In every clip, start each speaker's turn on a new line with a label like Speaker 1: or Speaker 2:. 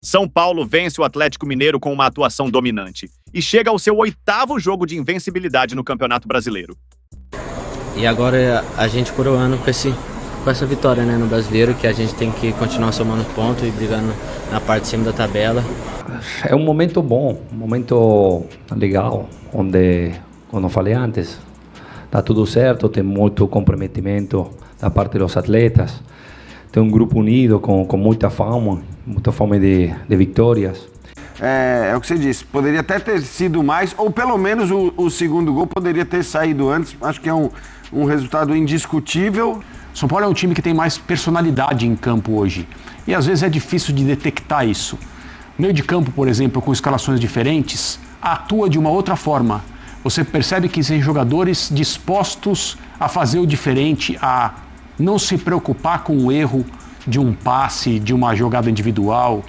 Speaker 1: São Paulo vence o Atlético Mineiro com uma atuação dominante e chega ao seu 8º jogo de invencibilidade no Campeonato Brasileiro.
Speaker 2: E agora a gente coroando com essa vitória, né, no Brasileiro, que a gente tem que continuar somando ponto e brigando na parte de cima da tabela.
Speaker 3: É um momento bom, um momento legal, onde, como eu falei antes, está tudo certo, tem muito comprometimento da parte dos atletas, tem um grupo unido com muita fome de vitórias.
Speaker 4: É o que você disse, poderia até ter sido mais, ou pelo menos o segundo gol poderia ter saído antes. Acho que é um resultado indiscutível.
Speaker 5: São Paulo é um time que tem mais personalidade em campo hoje, e às vezes é difícil de detectar isso. O meio de campo, por exemplo, com escalações diferentes, atua de uma outra forma. Você percebe que tem jogadores dispostos a fazer o diferente, a não se preocupar com o erro de um passe, de uma jogada individual.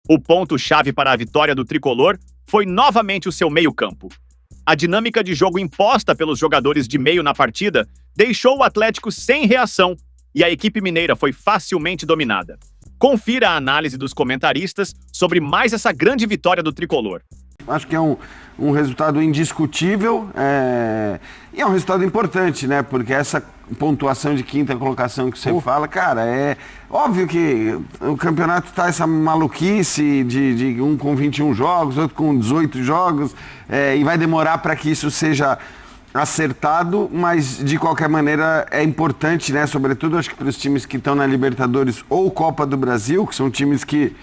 Speaker 1: O ponto-chave para a vitória do tricolor foi novamente o seu meio-campo. A dinâmica de jogo imposta pelos jogadores de meio na partida deixou o Atlético sem reação e a equipe mineira foi facilmente dominada. Confira a análise dos comentaristas sobre mais essa grande vitória do tricolor.
Speaker 4: Acho que é um resultado indiscutível e é um resultado importante, né? Porque essa pontuação de 5ª colocação que você fala, cara, é óbvio que o campeonato está essa maluquice de um com 21 jogos, outro com 18 jogos, e vai demorar para que isso seja acertado, mas de qualquer maneira é importante, né? Sobretudo acho que para os times que estão na Libertadores ou Copa do Brasil, que são times que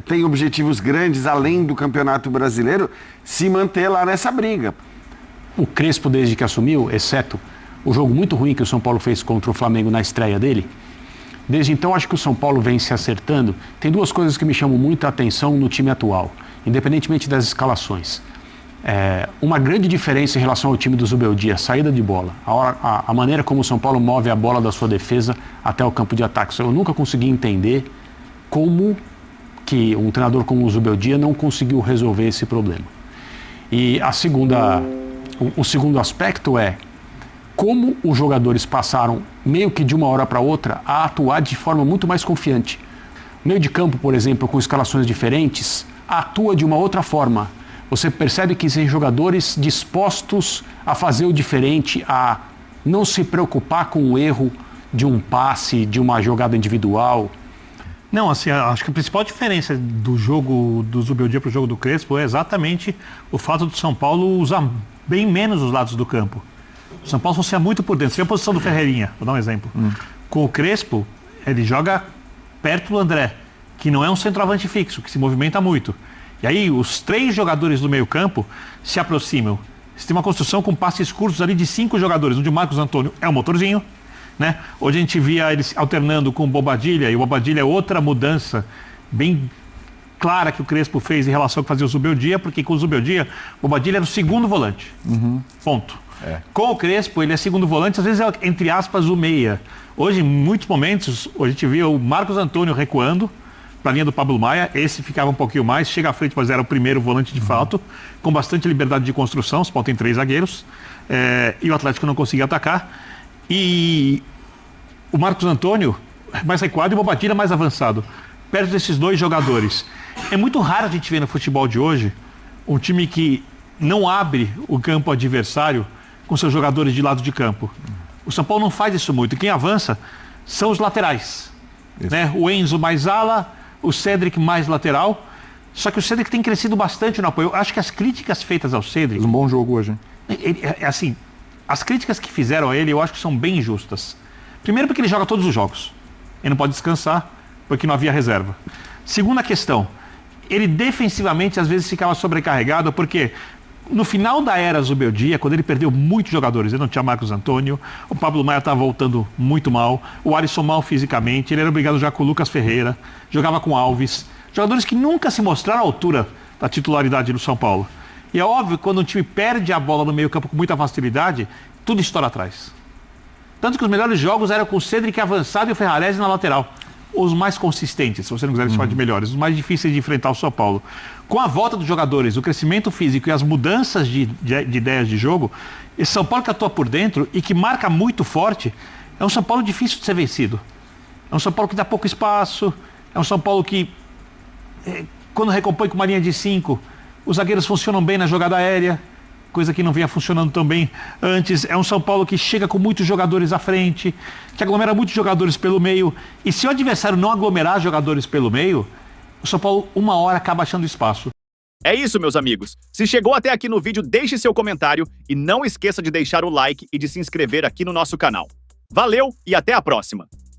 Speaker 4: tem objetivos grandes além do Campeonato Brasileiro, se manter lá nessa briga.
Speaker 5: O Crespo, desde que assumiu, exceto o jogo muito ruim que o São Paulo fez contra o Flamengo na estreia dele, desde então acho que o São Paulo vem se acertando. Tem duas coisas que me chamam muita atenção no time atual, independentemente das escalações. Uma grande diferença em relação ao time do Zubeldia, saída de bola, a maneira como o São Paulo move a bola da sua defesa até o campo de ataque. Eu nunca consegui entender como que um treinador como o Zubeldia não conseguiu resolver esse problema. E o segundo aspecto é como os jogadores passaram, meio que de uma hora para outra, a atuar de forma muito mais confiante. O meio de campo, por exemplo, com escalações diferentes, atua de uma outra forma. Você percebe que tem jogadores dispostos a fazer o diferente, a não se preocupar com o erro de um passe, de uma jogada individual.
Speaker 6: Não, assim, acho que a principal diferença do jogo do Zubeldia para o jogo do Crespo é exatamente o fato do São Paulo usar bem menos os lados do campo. O São Paulo fosse muito por dentro. Você vê a posição do Ferreirinha, vou dar um exemplo. Com o Crespo, ele joga perto do André, que não é um centroavante fixo, que se movimenta muito. E aí os 3 jogadores do meio campo se aproximam. Você tem uma construção com passes curtos ali de 5 jogadores, onde o Marcos Antônio é um motorzinho, né? Hoje a gente via eles alternando com o Bobadilla, e o Bobadilla é outra mudança bem clara que o Crespo fez em relação ao que fazia o Zubeldia, porque com o Zubeldia, o Bobadilla era o segundo volante. Ponto. Com o Crespo, ele é segundo volante, às vezes é, entre aspas, o meia. Hoje, em muitos momentos, a gente via o Marcos Antônio recuando para a linha do Pablo Maia, esse ficava um pouquinho mais, chega à frente, mas era o primeiro volante de fato, com bastante liberdade de construção. O São Paulo tem 3 zagueiros, e o Atlético não conseguia atacar. E o Marcos Antônio mais recuado e o Bobadilla mais avançado, perto desses 2 jogadores. É muito raro a gente ver no futebol de hoje um time que não abre o campo adversário com seus jogadores de lado de campo. O São Paulo não faz isso muito. Quem avança são os laterais, né? O Enzo mais ala, o Cédric mais lateral. Só que o Cédric tem crescido bastante no apoio. Eu acho que as críticas feitas ao Cédric...
Speaker 7: Um bom jogo hoje.
Speaker 6: Assim, as críticas que fizeram a ele, eu acho que são bem injustas. Primeiro porque ele joga todos os jogos. Ele não pode descansar, porque não havia reserva. Segunda questão, ele defensivamente às vezes ficava sobrecarregado, porque no final da era Zubeldia, quando ele perdeu muitos jogadores, ele não tinha Marcos Antônio, o Pablo Maia estava voltando muito mal, o Alisson mal fisicamente, ele era obrigado já com o Lucas Ferreira, jogava com Alves, jogadores que nunca se mostraram à altura da titularidade do São Paulo. E é óbvio que quando um time perde a bola no meio campo com muita facilidade, tudo estoura atrás. Tanto que os melhores jogos eram com o Cédric avançado e o Ferrarese na lateral. Os mais consistentes, se você não quiser chamar de melhores, os mais difíceis de enfrentar o São Paulo. Com a volta dos jogadores, o crescimento físico e as mudanças de ideias de jogo, esse São Paulo que atua por dentro e que marca muito forte, é um São Paulo difícil de ser vencido. É um São Paulo que dá pouco espaço, é um São Paulo que quando recompõe com uma linha de 5, os zagueiros funcionam bem na jogada aérea, coisa que não vinha funcionando tão bem antes. É um São Paulo que chega com muitos jogadores à frente, que aglomera muitos jogadores pelo meio. E se o adversário não aglomerar jogadores pelo meio, o São Paulo, uma hora, acaba achando espaço.
Speaker 1: É isso, meus amigos. Se chegou até aqui no vídeo, deixe seu comentário e não esqueça de deixar o like e de se inscrever aqui no nosso canal. Valeu e até a próxima!